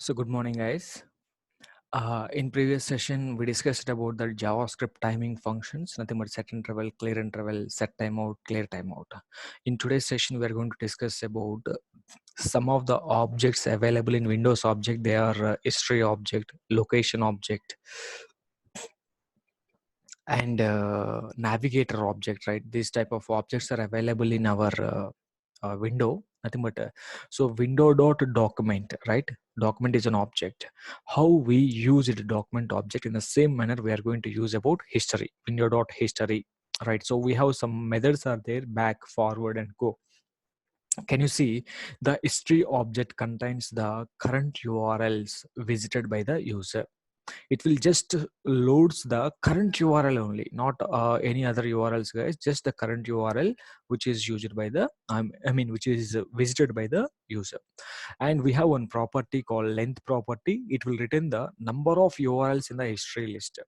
So good morning, guys. In previous session, we discussed about the JavaScript timing functions, nothing but set interval, clear interval, set timeout, clear timeout. In today's session, we are going to discuss about some of the objects available in Windows object. They are history object, location object, and navigator object, right? These type of objects are available in our window, nothing but so window dot document, right? Document is an object. How we use it document object, in the same manner we are going to use about history, window dot history, right? So we have some methods are there, back, forward, and go. Can you see the history object contains the current URLs visited by the user? It will just loads the current URL only, not any other URLs, guys. Just the current URL which is used by the which is visited by the user. And we have one property called length property. It will return the number of URLs in the history list.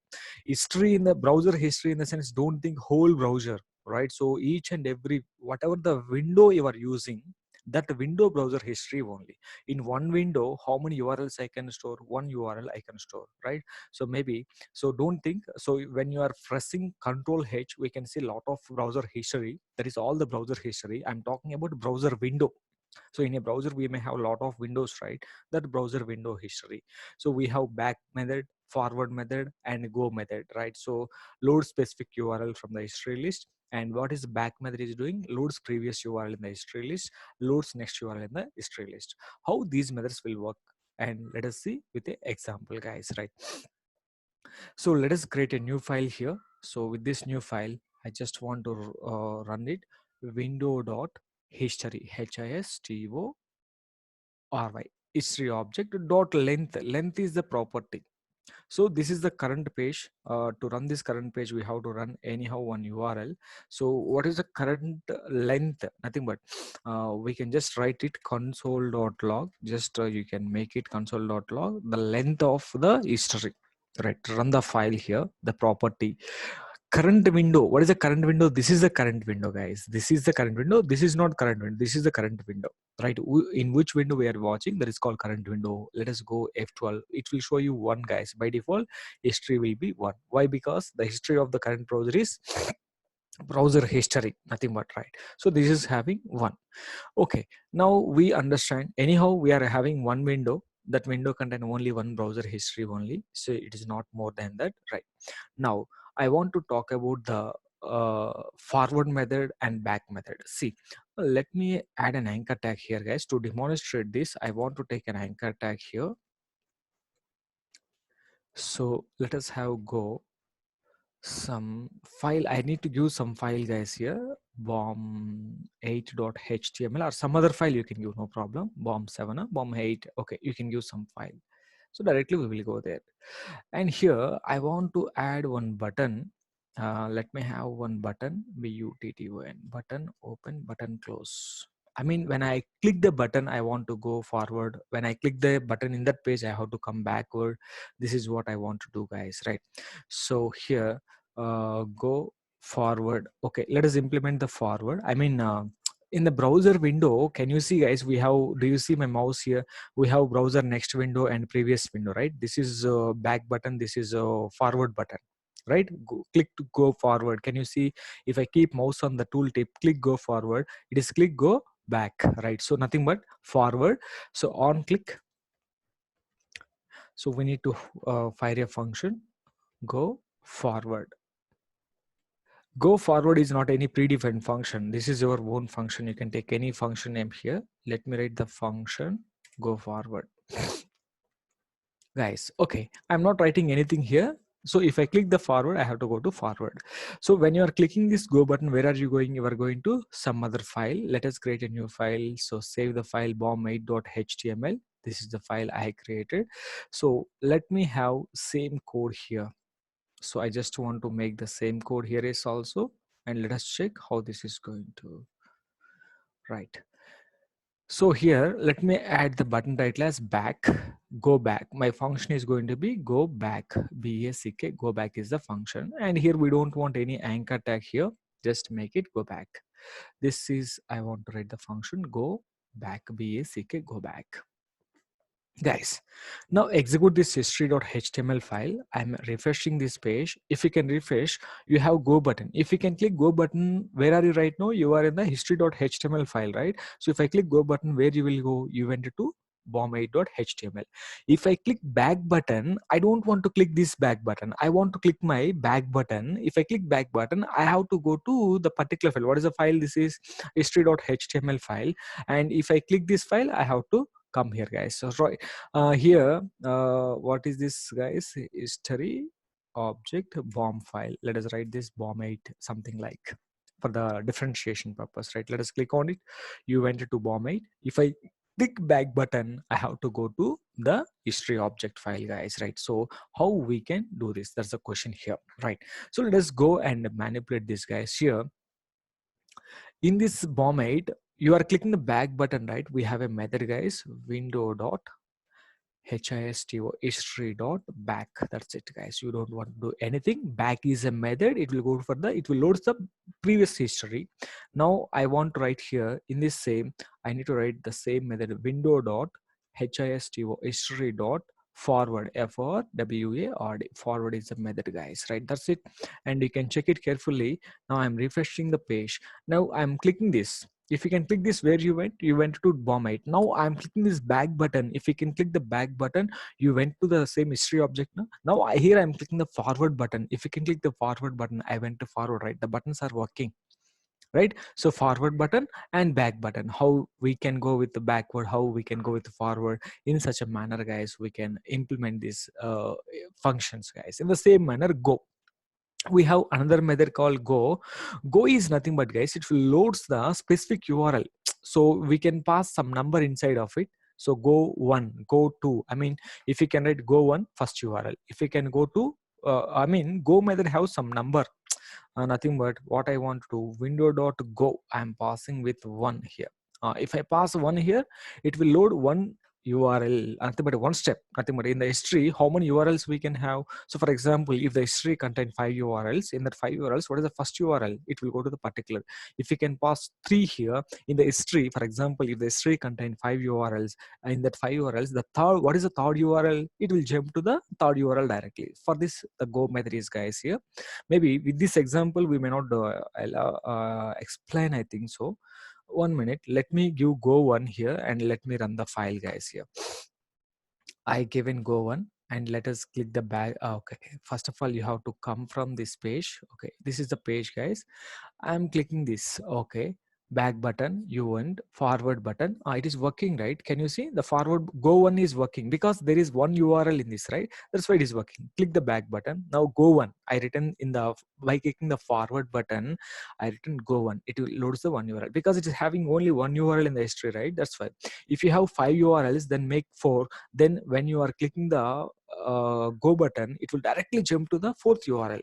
History in the browser history, in the sense, don't think whole browser, right? So each and every whatever the window you are using, that window browser history only. In one window, how many URLs I can store? One URL I can store, right? So maybe, so don't think. So when you are pressing Control H, we can see a lot of browser history. That is all the browser history. I'm talking about browser window. So in a browser, we may have a lot of windows, right? That browser window history. So we have back method, forward method, and go method, right? So load specific URL from the history list. And what is the back method is doing? Loads previous URL in the history list, loads next URL in the history list. How these methods will work? And let us see with an example, guys, right? So let us create a new file here. So with this new file, I just want to run it window dot history, HISTORY, history object dot length. Length is the property. So this is the current page. To run this current page, we have to run anyhow one URL. So what is the current length? Nothing but we can just write it console.log. Just you can make it console.log, the length of the history. Right, run the file here, the property. Current window. What is the current window? This is the current window, guys. This is the current window. This is not current window. This is the current window, right? In which window we are watching, that is called current window. Let us go F12. It will show you one, guys. By default, history will be one. Why? Because the history of the current browser is browser history, nothing but, right? So this is having one. Okay, now we understand. Anyhow, we are having one window. That window contain only one browser history only. So it is not more than that, right? Now I want to talk about the forward method and back method. See, let me add an anchor tag here, guys. To demonstrate this, I want to take an anchor tag here. So let us have go some file. I need to give some file, guys, here. bomb8.html or some other file you can give, no problem. bomb7 bomb8. Okay, you can give some file. So directly we will go there. And here I want to add one button. Let me have one button, button, button open, button close. I mean, when I click the button, I want to go forward. When I click the button in that page, I have to come backward. This is what I want to do, guys, right? So here, go forward. Okay, let us implement the forward. I mean, in the browser window, can you see, guys, we have, do you see my mouse here? We have browser next window and previous window, right? This is back button, this is a forward button, right? Click to go forward. Can you see? If I keep mouse on the tooltip, click go forward, it is click go back, right? So nothing but forward. So on click, so we need to fire a function go forward. Go forward is not any predefined function. This is your own function. You can take any function name here. Let me write the function go forward. Guys, okay, I'm not writing anything here. So if I click the forward, I have to go to forward. So when you are clicking this go button, where are you going? You are going to some other file. Let us create a new file. So save the file bomb8.html. This is the file I created. So let me have same code here. So I just want to make the same code here is also, and let us check how this is going to, right? So here, let me add the button title as back, go back. My function is going to be go back, B-A-C-K, go back is the function. And here we don't want any anchor tag here, just make it go back. This is, I want to write the function go back, B-A-C-K, go back. Guys, now execute this history.html file. I'm refreshing this page. If you can refresh, you have go button. If you can click go button, where are you right now? You are in the history.html file, right? So if I click go button, where you will go? You went to bomb8.html. If I click back button, I don't want to click this back button. I want to click my back button. If I click back button, I have to go to the particular file. What is the file? This is history.html file. And if I click this file, I have to come here, guys. So right here, what is this, guys? History object bomb file. Let us write this bomb8 something like, for the differentiation purpose, right? Let us click on it. You went to bomb8. If I click back button, I have to go to the history object file, guys, right? So how we can do this? That's the question here, right? So let us go and manipulate this, guys. Here in this bomb8, you are clicking the back button, right? We have a method, guys, window dot histo history dot back. That's it, guys. You don't want to do anything. Back is a method. It will go for the, it will load the previous history. Now I want to write here in this same, I need to write the same method, window dot histo history dot forward, forward. Forward is the method, guys, right? That's it. And you can check it carefully. Now I'm refreshing the page. Now I'm clicking this. If you can click this, where you went to bomb8. Now I'm clicking this back button. If you can click the back button, you went to the same history object. Now here I'm clicking the forward button. If you can click the forward button, I went to forward, right? The buttons are working, right? So forward button and back button. How we can go with the backward, how we can go with the forward in such a manner, guys, we can implement these functions, guys. In the same manner, go, we have another method called go is nothing but, guys, it will loads the specific URL. So we can pass some number inside of it. So go 1, go 2, I mean, if you can write go 1 first URL, if you can go to I mean, go method have some number, nothing but what I want to window dot go, I'm passing with 1 here. If I pass 1 here, it will load one URL, nothing but one step, nothing but in the history, how many URLs we can have. So for example, if the history contain 5 URLs, in that 5 URLs, what is the first URL? It will go to the particular. If you can pass 3 here in the history, for example, if the history contain 5 URLs, in that 5 URLs, the third, what is the third URL? It will jump to the third URL directly. For this, the go method is, guys, here. Maybe with this example, we may not explain, I think so. 1 minute, let me give go 1 here and let me run the file, guys. Here I given go 1 and let us click the back. Okay, first of all, you have to come from this page. Okay, this is the page, guys. I'm clicking this. Okay, back button, you want forward button. It is working, right? Can you see the forward go 1 is working because there is one URL in this, right? That's why it is working. Click the back button. Now go 1, I written in the, by clicking the forward button, I written go 1. It will loads the one URL because it is having only one URL in the history, right? That's why. If you have 5 URLs, then make 4. Then when you are clicking the go button, it will directly jump to the fourth URL.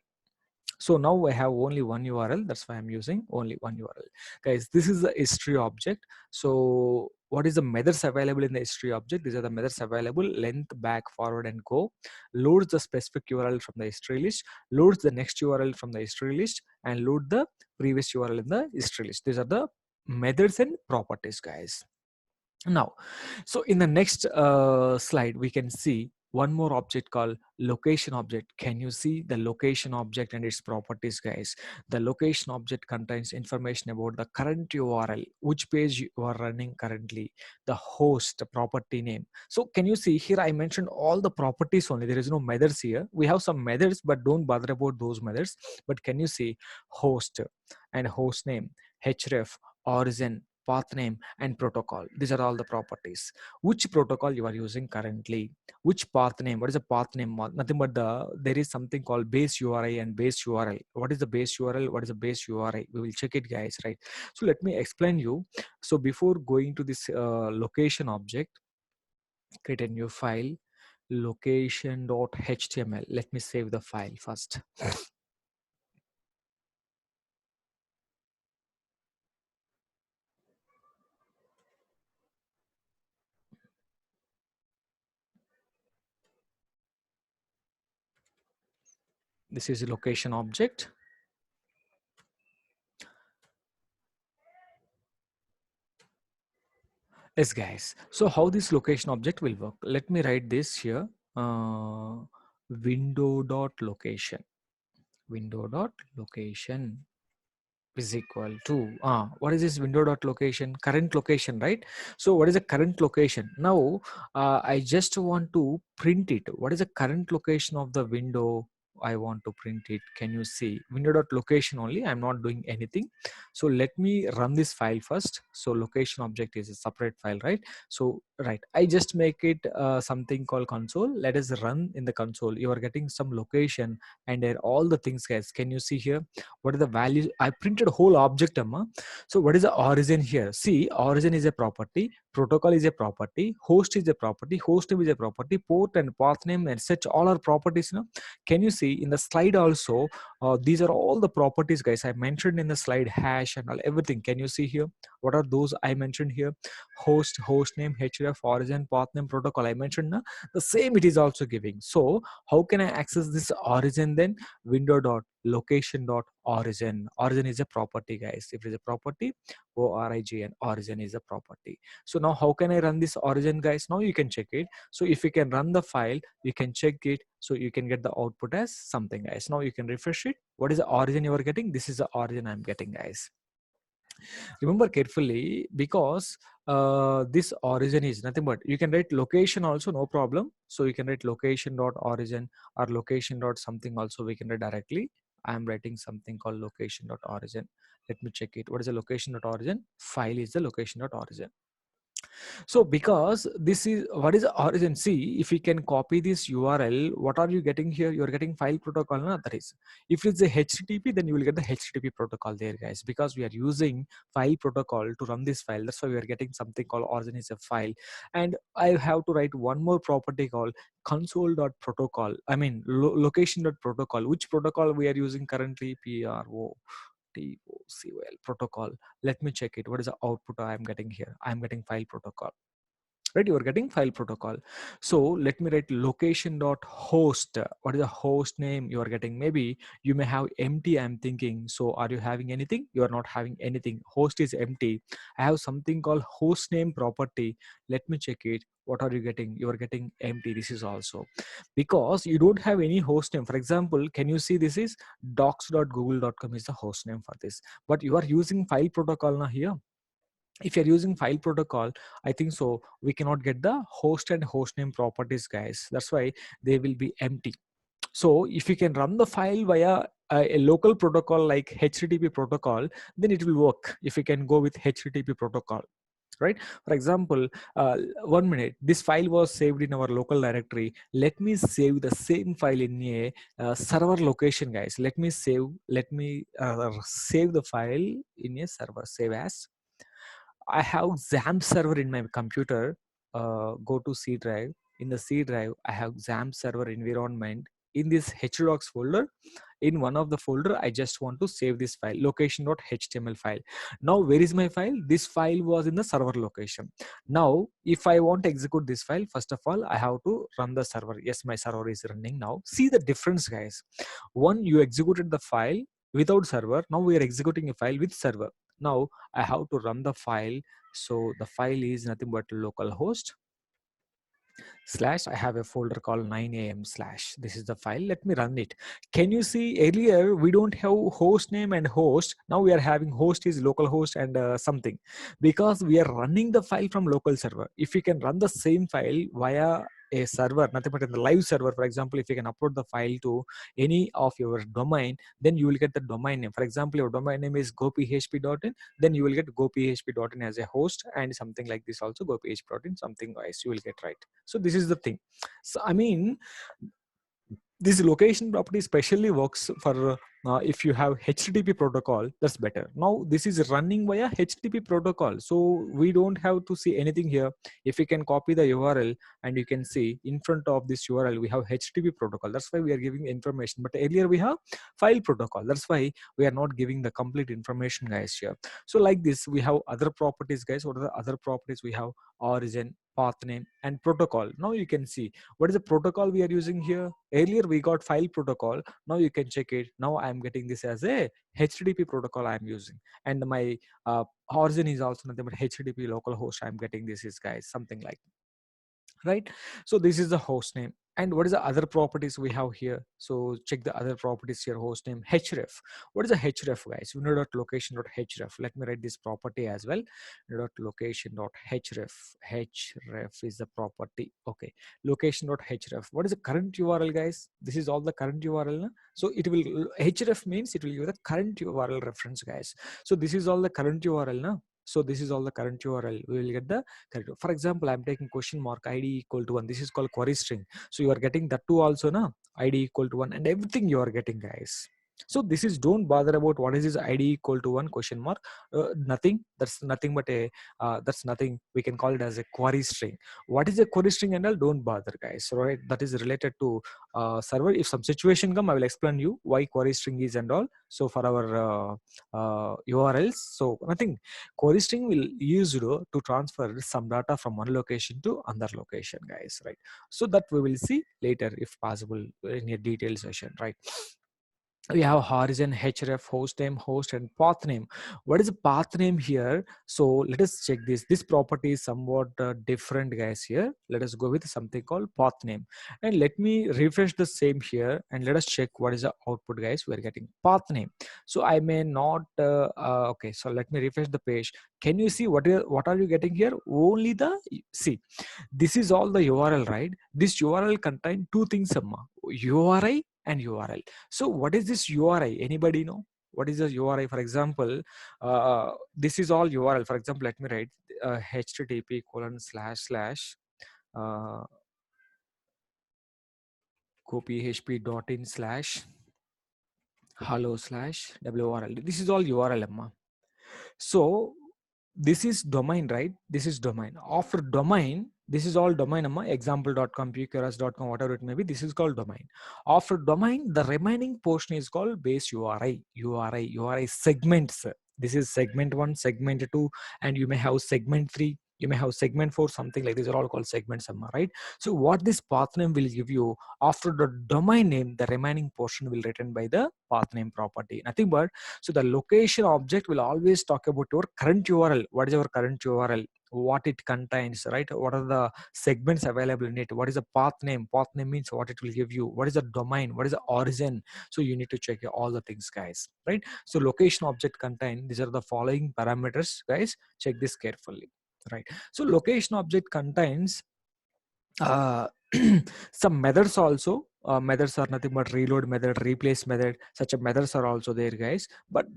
So now I have only one URL. That's why I'm using only one URL. Guys, this is the history object. So what is the methods available in the history object? These are the methods available: length, back, forward, and go. Loads the specific URL from the history list, loads the next URL from the history list, and load the previous URL in the history list. These are the methods and properties, guys. Now, so in the next slide, we can see one more object called location object. Can you see the location object and its properties, guys? The location object contains information about the current URL, which page you are running currently, the host, the property name. So can you see here, I mentioned all the properties only. There is no methods here. We have some methods, but don't bother about those methods. But can you see host and host name, href, origin, path name, and protocol? These are all the properties. Which protocol you are using currently, which path name, what is the path name? Nothing but there is something called base URI and base URL. What is the base URL, what is the base URI? We will check it, guys, right? So let me explain you. So before going to this location object, create a new file, location.html. Let me save the file first. This is a location object. Yes, guys. So how this location object will work? Let me write this here. Uh, window dot location. Window dot location is equal to what is this window dot location? Current location, right? So what is the current location? Now I just want to print it. What is the current location of the window? I want to print it. Can you see window dot location only? I'm not doing anything. So let me run this file first. So location object is a separate file, right? So right, I just make it something called console. Let us run in the console. You are getting some location and there all the things, guys. Can you see here? What are the values? I printed whole object, amma. So what is the origin here? See, origin is a property, protocol is a property, host is a property, host name is a property, port and path name and such all are properties. Can you see in the slide also? These are all the properties, guys. I mentioned in the slide hash and all everything. Can you see here? What are those I mentioned here? Host name, href, origin, path name, protocol. I mentioned the same it is also giving. So how can I access this origin then? Window dot location dot origin. Origin is a property, guys. If it is a property, origin is a property. So now how can I run this origin, guys? Now you can check it. So if you can run the file, you can check it. So you can get the output as something, guys. Now you can refresh it. What is the origin you are getting? This is the origin I'm getting, guys. Remember carefully, because this origin is nothing but, you can write location also, no problem. So you can write location dot origin or location dot something also we can write directly. I am writing something called location dot origin. Let me check it. What is the location dot origin? File is the location dot origin. So because this is what is the origin, see, if we can copy this URL, what are you getting here? You're getting file protocol, no? That is, if it's a HTTP, then you will get the HTTP protocol there, guys, because we are using file protocol to run this file. That's why we are getting something called origin is a file. And I have to write one more property called console.protocol. I mean location.protocol. Which protocol we are using currently? PROTOCOL protocol. Let me check it. What is the output I am getting here? I am getting file protocol. Right, you are getting file protocol. So let me write location dot host. What is the host name you are getting? Maybe you may have empty, I'm thinking. So are you having anything? You are not having anything. Host is empty. I have something called host name property. Let me check it. What are you getting? You are getting empty. This is also because you don't have any host name. For example, can you see this is docs.google.com is the host name for this, but you are using file protocol now here. If you're using file protocol, I think so we cannot get the host and host name properties, guys. That's why they will be empty. So if you can run the file via a local protocol like HTTP protocol, then it will work. If you can go with HTTP protocol, right? For example, 1 minute, this file was saved in our local directory. Let me save the same file in a server location, guys. Let me save the file in a server. Save as. I have XAMPP server in my computer. Go to C drive. In the C drive, I have XAMPP server environment. In this htdocs folder, in one of the folder, I just want to save this file, location.html file. Now, where is my file? This file was in the server location. Now, if I want to execute this file, first of all, I have to run the server. Yes, my server is running now. See the difference, guys. One, you executed the file without server. Now we are executing a file with server. Now I have to run the file. So the file is nothing but localhost slash, I have a folder called 9am slash. This is the file. Let me run it. Can you see earlier we don't have host name and host. Now we are having host is localhost and something, because we are running the file from local server. If you can run the same file via a server, nothing but in the live server, for example, if you can upload the file to any of your domain, then you will get the domain name. For example, your domain name is gophp.in, then you will get gophp.in as a host, and something like this also gophp.in, something else you will get, right? So this is the thing. So I mean, this location property especially works for if you have HTTP protocol, that's better. Now this is running via HTTP protocol, so we don't have to see anything here. If you can copy the URL and you can see in front of this URL we have HTTP protocol. That's why we are giving information. But earlier we have file protocol. That's why we are not giving the complete information, guys, here. So like this, we have other properties, guys. What are the other properties? We have origin, path name, and protocol. Now you can see what is the protocol we are using here. Earlier we got file protocol. Now you can check it. Now I I'm getting this as a HTTP protocol I'm using, and my origin is also nothing but HTTP localhost. I'm getting this is, guys, something like, right? So this is the host name. And what is the other properties we have here? So check the other properties here. Host name, href. What is a href, guys? Window.location.href. Let me write this property as well. Window.location.href. Href is the property. Okay. Location.href. What is the current URL, guys? This is all the current URL. Na? So it will, href means it will give the current URL reference, guys. So this is all the current URL. Na? So this is all the current URL. We will get the correct. For example, I'm taking question mark ID equal to 1. This is called query string. So you are getting that too also, na? ID equal to 1, and everything you are getting, guys. So this is, don't bother about what is this ID equal to 1 question mark. Nothing. That's nothing but a that's nothing. We can call it as a query string. What is a query string and all? Don't bother, guys. Right? That is related to server. If some situation come, I will explain you why query string is and all. So for our URLs, so nothing. Query string will use to transfer some data from one location to another location, guys, right? So that we will see later if possible in a detailed session, right? We have horizon, href, host name, host, and path name. What is the path name here? So let us check this. This property is somewhat different, guys. Here, let us go with something called path name, and let me refresh the same here, and let us check what is the output, guys. We are getting path name. So I may not. Okay, so let me refresh the page. Can you see what are you getting here? Only the, see, this is all the URL, right? This URL contain two things, Amma. URI and URL. So what is this URI? Anybody know? What is the URI? For example, this is all URL. For example, let me write http colon slash slash go php dot in slash hello slash WRL. This is all URL, Amma. So this is domain, right? This is domain. After domain, this is all domain, example.com, pqrs.com, whatever it may be. This is called domain. After domain, the remaining portion is called base URI segments. This is segment 1, segment 2, and you may have segment 3. You may have segment 4, something like these are all called segments, right? So what this path name will give you, after the domain name, the remaining portion will written by the path name property. Nothing but, so the location object will always talk about your current URL. What is your current URL? What it contains, right? What are the segments available in it? What is the path name? Path name means what it will give you. What is the domain? What is the origin? So you need to check all the things, guys, right? So location object contain, these are the following parameters, guys. Check this carefully, right? So location object contains uh, some methods also. Methods are nothing but reload method, replace method. Such a methods are also there, guys, but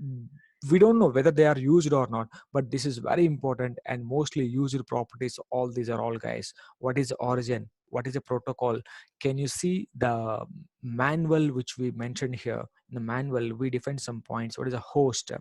we don't know whether they are used or not. But this is very important and mostly used properties. All these are all, guys. What is origin? What is a protocol? Can you see the manual which we mentioned here? In the manual, we define some points. What is a host?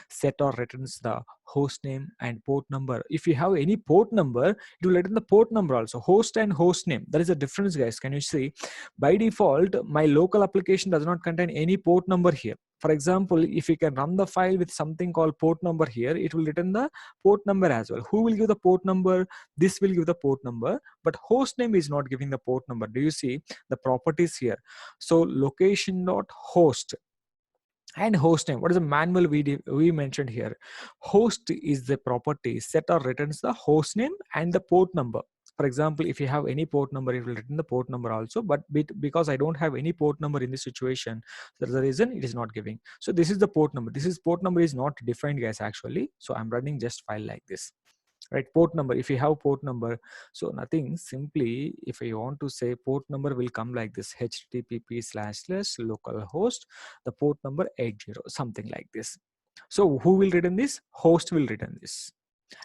Set or returns the host name and port number. If you have any port number, it will return the port number also. Host and host name, there is a difference, guys. Can you see? By default, my local application does not contain any port number here. For example, if you can run the file with something called port number here, it will return the port number as well. Who will give the port number? This will give the port number, but host name is not giving the port number. Do you see the properties here? So location dot host and host name. What is the manual we mentioned here? Host is the property set or returns the host name and the port number. For example, if you have any port number, it will return the port number also, but because I don't have any port number in this situation, that's the reason it is not giving. So this is the port number. This is port number is not defined, guys, actually. So I'm running just file like this, right? Port number, if you have port number, so nothing, simply if I want to say port number will come like this, http / localhost, the port number 80, something like this. So who will return this? Host will return this.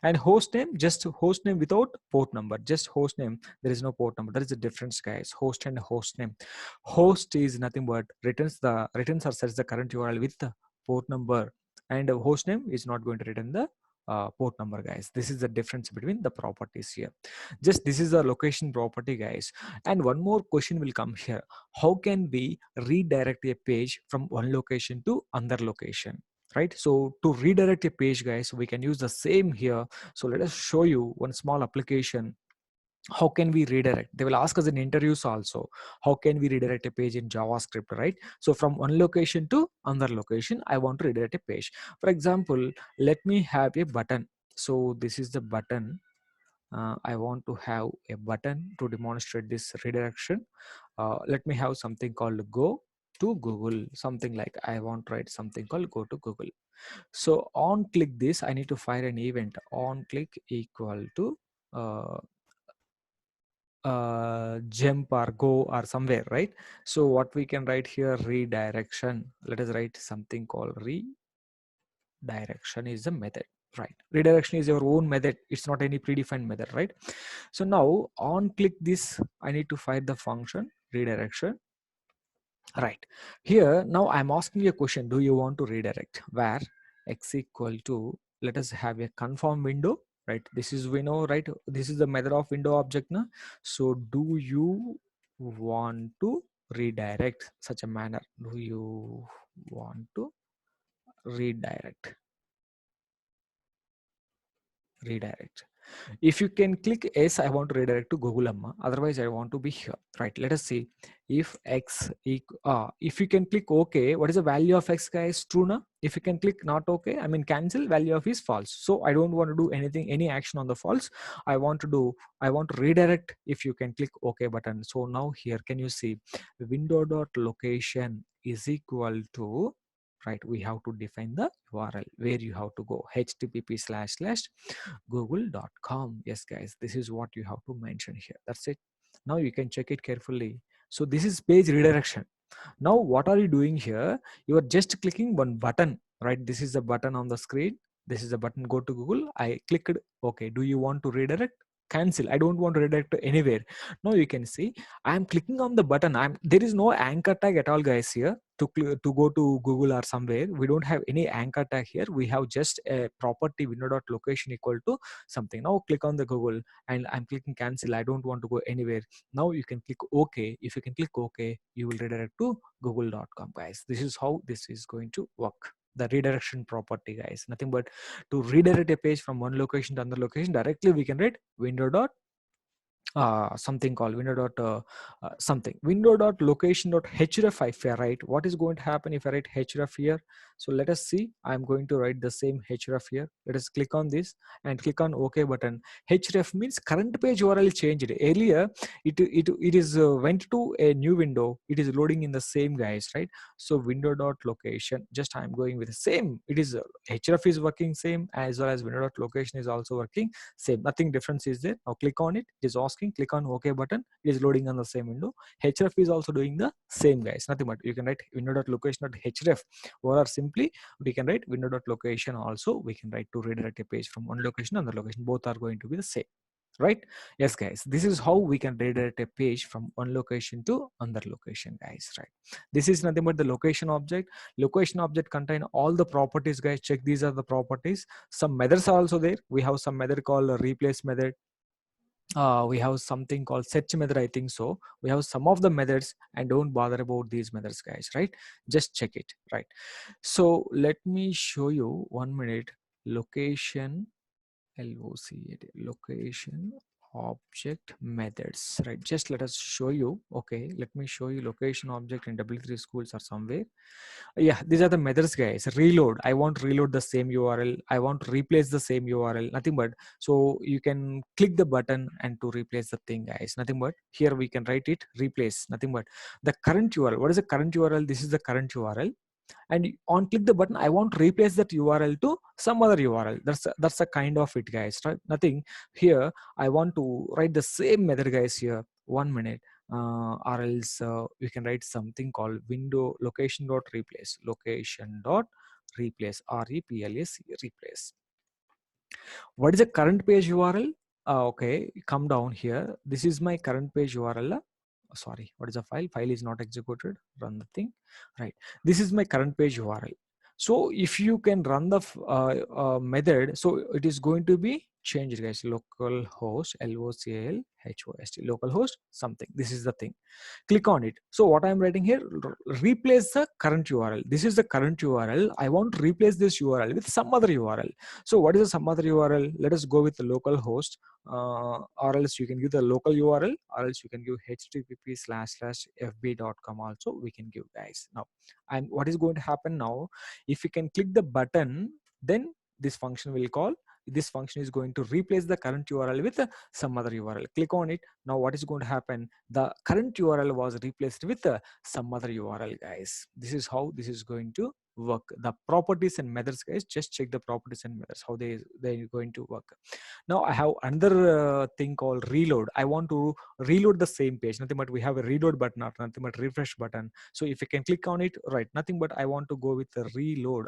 And host name, just host name without port number, just host name, there is no port number. That is the difference, guys. Host and host name. Host is nothing but returns or sets the current URL with the port number, and host name is not going to return the port number, guys. This is the difference between the properties here. Just this is the location property, guys. And one more question will come here: how can we redirect a page from one location to another location? Right? So to redirect a page, guys, we can use the same here. So let us show you one small application. how can we redirect? They will ask us in interviews also, how can we redirect a page in JavaScript, right? So from one location to another location, I want to redirect a page. For example, let me have a button. So this is the button. I want to have a button to demonstrate this redirection. Let me have something called go to Google, something like I want to write something called go to Google. So on click this, I need to fire an event on click equal to uh, jump or go or somewhere, right? So what we can write here, redirection. Let us write something called redirection is a method, right? Redirection is your own method. It's not any predefined method, right? So now on click this, I need to find the function redirection, right? Here now I'm asking you a question, do you want to redirect? Where x equal to, let us have a confirm window, right? This is, we know, right? This is the method of window object now. So do you want to redirect such a manner? Do you want to redirect? Redirect. If you can click yes, I want to redirect to Google Amma, otherwise I want to be here, right? Let us see if x if you can click OK, what is the value of x, guys? True na? If you can click not OK, I mean cancel, value of is false. So I don't want to do anything, any action on the false. I want to redirect if you can click OK button. So now here can you see window.location is equal to, right, we have to define the URL where you have to go, http://google.com. Yes guys, this is what you have to mention here. That's it. Now you can check it carefully. So this is page redirection. Now what are you doing here? You are just clicking one button, right? This is the button on the screen. This is the button, go to Google. I clicked okay. Do you want to redirect? Cancel. I don't want to redirect to anywhere. Now you can see I am clicking on the button. There is no anchor tag at all, guys. Here to go to Google or somewhere, we don't have any anchor tag here. We have just a property window.location equal to something. Now click on the Google and I'm clicking cancel. I don't want to go anywhere. Now you can click OK. If you can click OK, you will redirect to google.com, guys. This is how this is going to work. The redirection property, guys, nothing but to redirect a page from one location to another location directly. We can write window dot something called window dot something window dot location dot href. If I write, what is going to happen if I write href here? So let us see. I'm going to write the same href here. Let us click on this and click on OK button. Href means current page URL changed. Earlier it is went to a new window. It is loading in the same, guys, right? So window dot location, just I'm going with the same. It is href is working same, as well as window dot location is also working same. Nothing difference is there. Now click on it. It is asking, click on OK button. It is loading on the same window. href is also doing the same, guys. Nothing but you can write window.location.href, or simply we can write window.location also. We can write to redirect a page from one location to another location. Both are going to be the same, right? Yes guys, this is how we can redirect a page from one location to another location, guys, right? This is nothing but the location object. Location object contain all the properties, guys. Check, these are the properties. Some methods are also there. We have some method called a replace method. We have something called search method, I think so. We have some of the methods, and don't bother about these methods, guys, right? Just check it, right? So let me show you 1 minute. Location location object methods, right? Just let us show you. Okay, let me show you location object in W3 schools or somewhere. Yeah, these are the methods, guys. Reload, I want to reload the same URL. I want to replace the same URL. Nothing but, so you can click the button and to replace the thing, guys. Nothing but here we can write it replace. Nothing but the current URL. What is the current URL? This is the current URL, and on click the button, I want to replace that URL to some other URL. That's a kind of it, guys, right? Nothing here. I want to write the same method, guys, here. 1 minute. Or else we can write something called window location dot replace. Location dot replace, replace, replace. What is the current page URL? Okay, come down here. This is my current page URL. Sorry, what is the file? File is not executed. Run the thing, right? This is my current page URL. So if you can run the method, so it is going to be change it, guys. Localhost, localhost, localhost something. This is the thing. Click on it. So what I'm writing here, replace the current URL. This is the current URL. I want to replace this URL with some other URL. So what is the some other URL? Let us go with the localhost, or else you can give the local URL, or else you can give http://fb.com also we can give, guys. Now, and what is going to happen now, if you can click the button, then this function will call. This function is going to replace the current URL with some other URL. Click on it. Now what is going to happen, the current URL was replaced with some other URL, guys. This is how this is going to work. The properties and methods, guys, just check the properties and methods, how they're going to work. Now I have another thing called reload. I want to reload the same page, nothing but we have a reload button or nothing but refresh button. So if you can click on it, right, nothing but I want to go with the reload,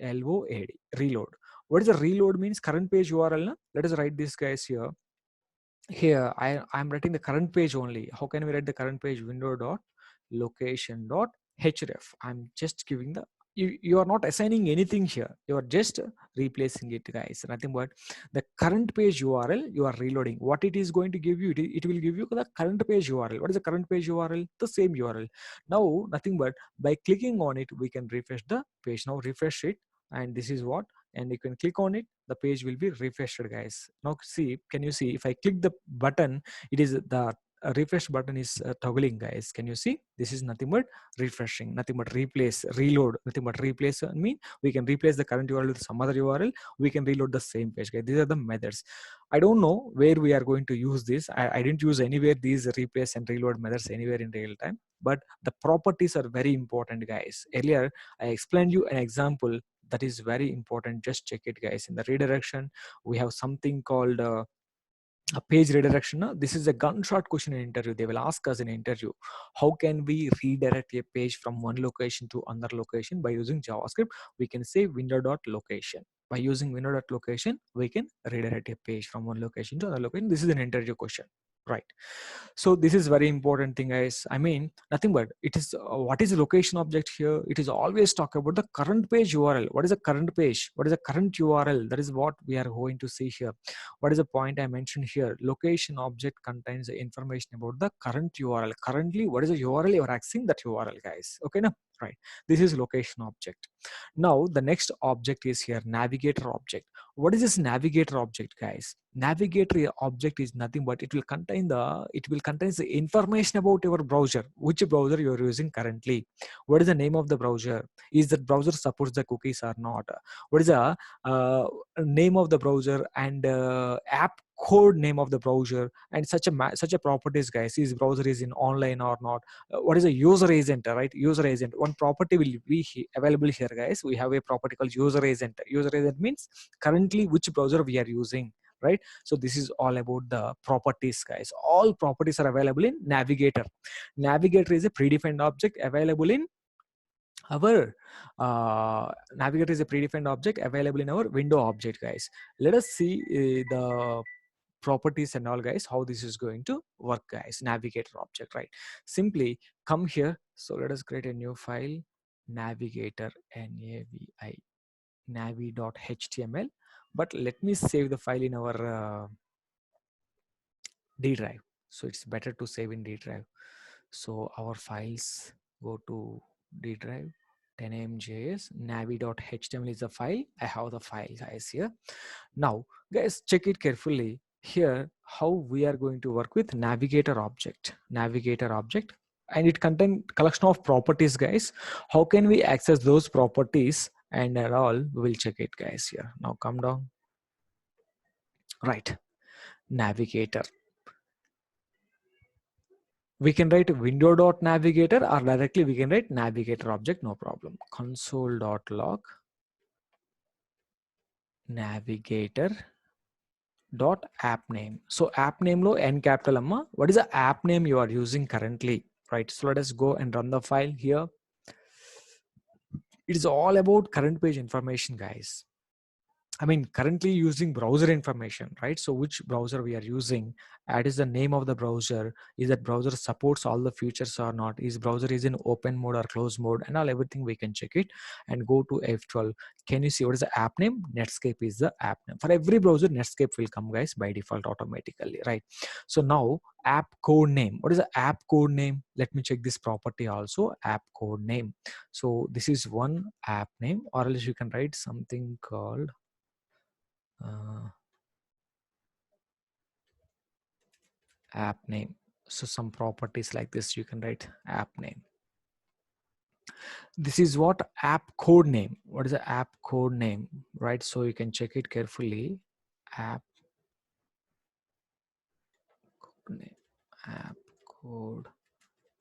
RELOAD, reload. What is the reload means? Current page URL. Na? Let us write this, guys, here. Here I'm writing the current page only. How can we write the current page? Window.location.href. I'm just giving the, you are not assigning anything here, you are just replacing it, guys. Nothing but the current page URL you are reloading. What it is going to give you, it will give you the current page URL. What is the current page URL? The same URL. Now nothing but by clicking on it we can refresh the page. Now refresh it, and this is what, and you can click on it, the page will be refreshed, guys. Now see, can you see, if I click the button, it is the refresh button is toggling, guys. Can you see? This is nothing but refreshing, nothing but replace, reload, nothing but replace. I mean, we can replace the current URL with some other URL. We can reload the same page, guys. These are the methods. I don't know where we are going to use this. I didn't use anywhere these replace and reload methods anywhere in real time, but the properties are very important, guys. Earlier I explained you an example that is very important. Just check it, guys. In the redirection we have something called a page redirection. This is a gunshot question in interview. They will ask us in interview, how can we redirect a page from one location to another location by using JavaScript? We can say window.location. By using window.location we can redirect a page from one location to another location. This is an interview question, right? So this is very important thing, guys. I mean, nothing but it is what is the location object here? It is always talk about the current page URL. What is the current page? What is the current URL? That is what we are going to see here. What is the point I mentioned here? Location object contains the information about the current URL. Currently, what is the URL you are accessing? That URL, guys. Okay, now, right? This is location object. Now the next object is here, navigator object. What is this navigator object, guys? Navigator object is nothing but it will contain the information about your browser, which browser you are using currently. What is the name of the browser? Is that browser supports the cookies or not? What is the name of the browser and app code name of the browser, and such a properties, guys. Is browser is in online or not? What is a user agent, right? User agent, one property will be available here, guys. We have a property called user agent. User agent means currently which browser we are using, right? So this is all about the properties, guys. All properties are available in navigator. Navigator is a predefined object available in our navigator is a predefined object available in our window object, guys. Let us see the properties and all, guys, how this is going to work, guys. Navigator object, right? Simply come here. So let us create a new file, navigator, navi.html. But let me save the file in our D drive. So it's better to save in D drive. So our files, go to D drive, 10amjs, navi.html is the file. I have the file, guys, here. Now, guys, check it carefully. Here, how we are going to work with navigator object. Navigator object, and it contains collection of properties, guys. How can we access those properties and all? We'll check it, guys, here. Now come down. Right, navigator. We can write window.navigator, or directly we can write navigator object, no problem. Console.log navigator dot app name. So app name lo n capital amma. What is the app name you are using currently, right? So let us go and run the file here. It is all about current page information, guys. I mean, currently using browser information, right? So which browser we are using, add is the name of the browser, is that browser supports all the features or not, is browser is in open mode or closed mode, and all everything we can check it. And go to F12. Can you see what is the app name? Netscape is the app name. For every browser, Netscape will come, guys, by default automatically, right? So now app code name. What is the app code name? Let me check this property also, app code name. So this is one app name, or else you can write something called app name. So some properties like this you can write app name. This is what app code name. What is the app code name, right? So you can check it carefully. App code name, app code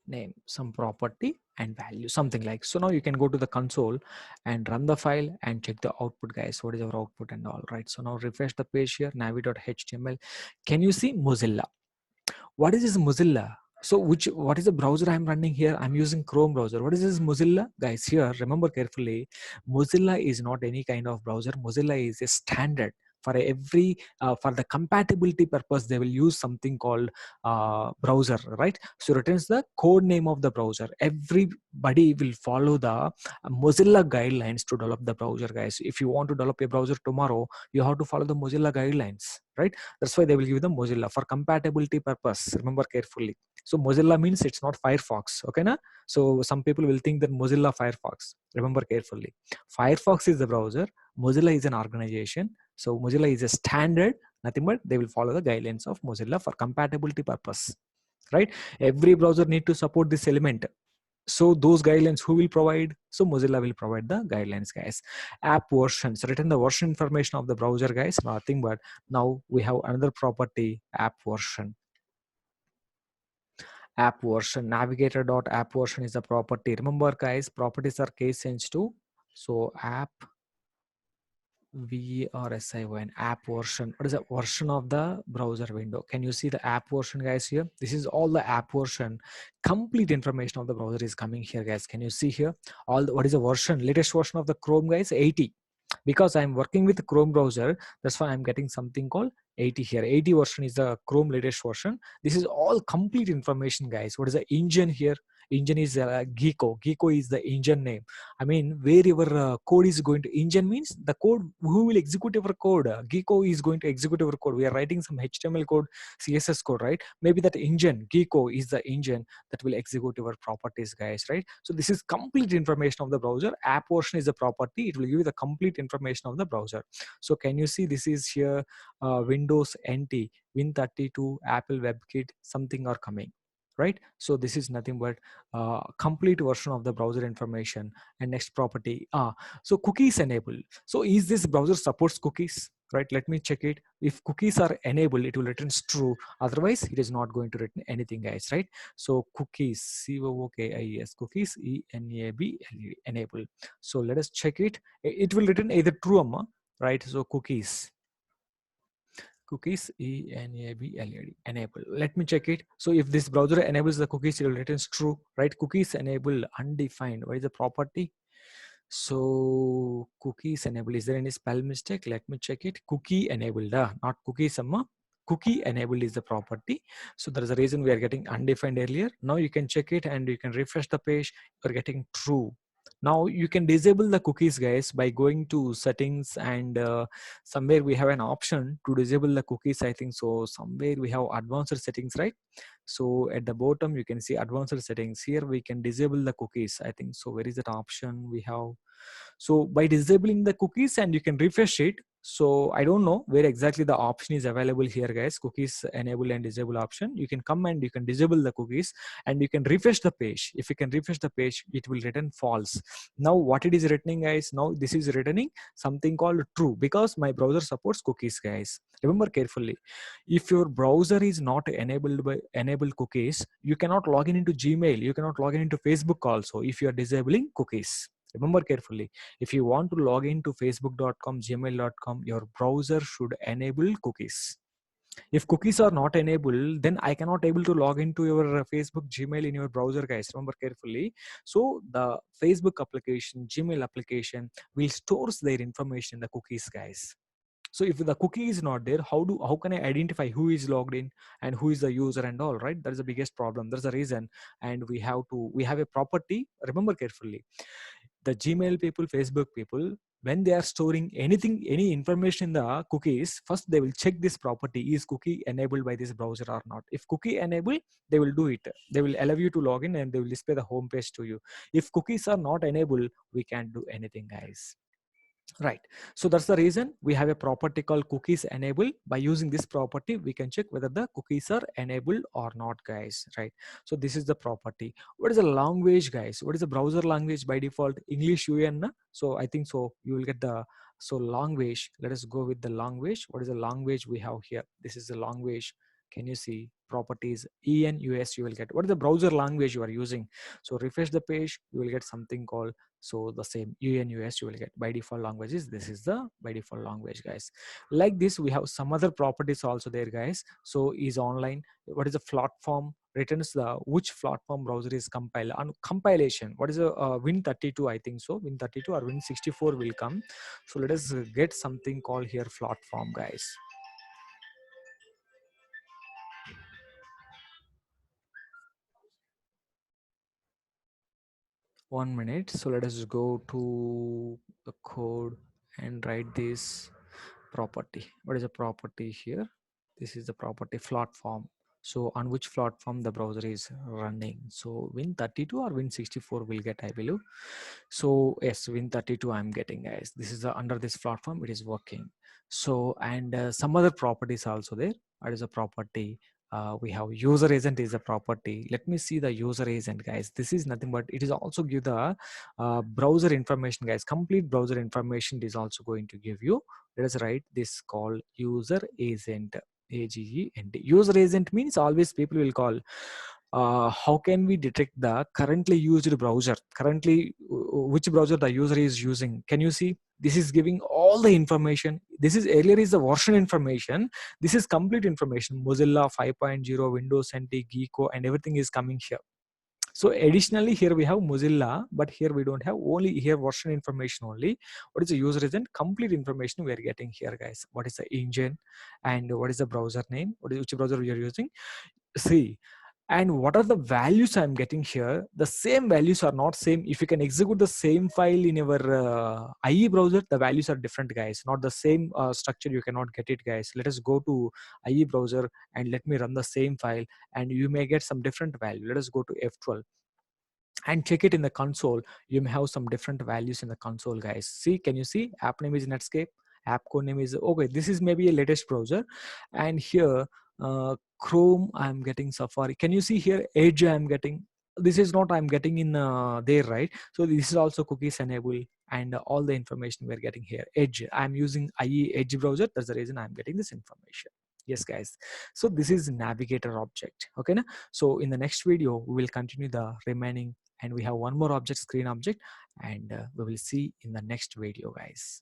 name, some property and value, something like. So now you can go to the console and run the file and check the output, guys. What is our output and all, right? So now refresh the page here, navi.html. Can you see Mozilla? What is this Mozilla? So what is the browser I'm running here? I'm using Chrome browser. What is this Mozilla? Guys, here remember carefully, Mozilla is not any kind of browser. Mozilla is a standard. For every for the compatibility purpose, they will use something called browser, right? So returns the code name of the browser. Everybody will follow the Mozilla guidelines to develop the browser, guys. If you want to develop a browser tomorrow, you have to follow the Mozilla guidelines, right? That's why they will give the Mozilla for compatibility purpose. Remember carefully. So Mozilla means it's not Firefox, okay na? So some people will think that Mozilla Firefox. Remember carefully. Firefox is the browser. Mozilla is an organization. So Mozilla is a standard. Nothing but they will follow the guidelines of Mozilla for compatibility purpose, right? Every browser need to support this element. So those guidelines who will provide? So Mozilla will provide the guidelines, guys. App versions, return the version information of the browser, guys. Nothing but now we have another property, app version. App version, navigator.app version is the property. Remember, guys, properties are case sensitive. So app VRSION, app version. What is the version of the browser window? Can you see the app version, guys? Here, this is all the app version. Complete information of the browser is coming here, guys. Can you see here what is the version, latest version of the Chrome, guys? 80. Because I'm working with Chrome browser, that's why I'm getting something called 80 here. 80 version is the Chrome latest version. This is all complete information, guys. What is the engine here? Engine is Gecko. Gecko is the engine name. I mean, where your code is going to, engine means the code who will execute your code. Gecko is going to execute your code. We are writing some HTML code, CSS code, right? Maybe that engine, Gecko is the engine that will execute your properties, guys, right? So this is complete information of the browser. App version is the property. It will give you the complete information of the browser. So can you see this is here Windows NT, Win32, Apple WebKit, something are coming, right? So this is nothing but complete version of the browser information. And next property, so cookies enabled. So is this browser supports cookies, right? Let me check it. If cookies are enabled, it will return true. Otherwise it is not going to return anything, guys, right? So cookies, COOKIES, cookies, enable. So let us check it. It will return either true or false, right? So cookies enable. Let me check it. So if this browser enables the cookies, it will return true, right? Cookies enable undefined. What is the property? So cookies enable. Is there any spell mistake? Let me check it. Cookie enabled, not cookies. Cookie enabled is the property. So there is a reason we are getting undefined earlier. Now you can check it and you can refresh the page. You're getting true. Now you can disable the cookies, guys, by going to settings, and somewhere we have an option to disable the cookies, I think. So somewhere we have advanced settings, right? So at the bottom you can see advanced settings. Here we can disable the cookies, I think. So where is that option we have? So by disabling the cookies, and you can refresh it. So I don't know where exactly the option is available here, guys. Cookies enable and disable option. You can come and you can disable the cookies, and you can refresh the page. If you can refresh the page, it will return false. Now what it is returning, guys? Now this is returning something called true, because my browser supports cookies, guys. Remember carefully. If your browser is not enabled by enabled cookies, you cannot log in into Gmail. You cannot log in into Facebook also if you are disabling cookies. Remember carefully. If you want to log into facebook.com, gmail.com, your browser should enable cookies. If cookies are not enabled, then I cannot able to log into your Facebook, Gmail in your browser, guys. Remember carefully. So the Facebook application, Gmail application will stores their information in the cookies, guys. So if the cookie is not there, how can I identify who is logged in and who is the user and all, right? That is the biggest problem. That's the reason. And we have a property. Remember carefully, the Gmail people, Facebook people, when they are storing anything, any information in the cookies, first they will check this property: is cookie enabled by this browser or not? If cookie enabled, they will do it. They will allow you to log in and they will display the home page to you. If cookies are not enabled, we can't do anything, guys. Right. So that's the reason we have a property called cookies enable. By using this property, we can check whether the cookies are enabled or not, guys. Right. So this is the property. What is the language, guys? What is the browser language by default? English UN. Na? So I think so. You will get the language. Let us go with the language. What is the language we have here? This is the language. Can you see properties ENUS? You will get what is the browser language you are using. So refresh the page. You will get something called the same UNUS you will get by default languages. This is the by default language, guys. Like this, we have some other properties also there, guys. So is online. What is the platform? Returns the which platform browser is compiled on compilation. What is a Win32? I think so. Win32 or Win64 will come. So let us get something called here platform, guys. 1 minute. So let us go to the code and write this property. What is a property here? This is the property platform. So on which platform the browser is running. So Win32 or Win64 will get, I believe. So yes, Win32 I'm getting, guys. This is under this platform, it is working. So and some other properties also there. What is a property? We have user agent is a property. Let me see the user agent, guys. This is nothing but it is also give the browser information, guys. Complete browser information is also going to give you. Let us write this called user agent. AGENT. User agent means always people will call. How can we detect the currently used browser? Currently, which browser the user is using? Can you see? This is giving all the information. This is earlier is the version information. This is complete information. Mozilla 5.0, Windows NT, Geeko, and everything is coming here. So additionally, here we have Mozilla, but here we don't have, only here version information only. What is the user agent? Complete information we are getting here, guys. What is the engine and what is the browser name? What is which browser we are using? See, and what are the values I'm getting here? The same values are not same. If you can execute the same file in your IE browser, the values are different, guys. Not the same structure, you cannot get it, guys. Let us go to IE browser and let me run the same file and you may get some different value. Let us go to F12 and check it in the console. You may have some different values in the console, guys. See, can you see? App name is Netscape, app code name is okay. This is maybe a latest browser, and here Chrome I'm getting, Safari. Can you see here Edge I'm getting? This is not I'm getting in there, right? So this is also cookies enable and all the information we're getting here. Edge, I'm using IE Edge browser. That's the reason I'm getting this information. Yes, guys. So this is navigator object. Okay, na? So in the next video we will continue the remaining, and we have one more object, screen object, and we will see in the next video, guys.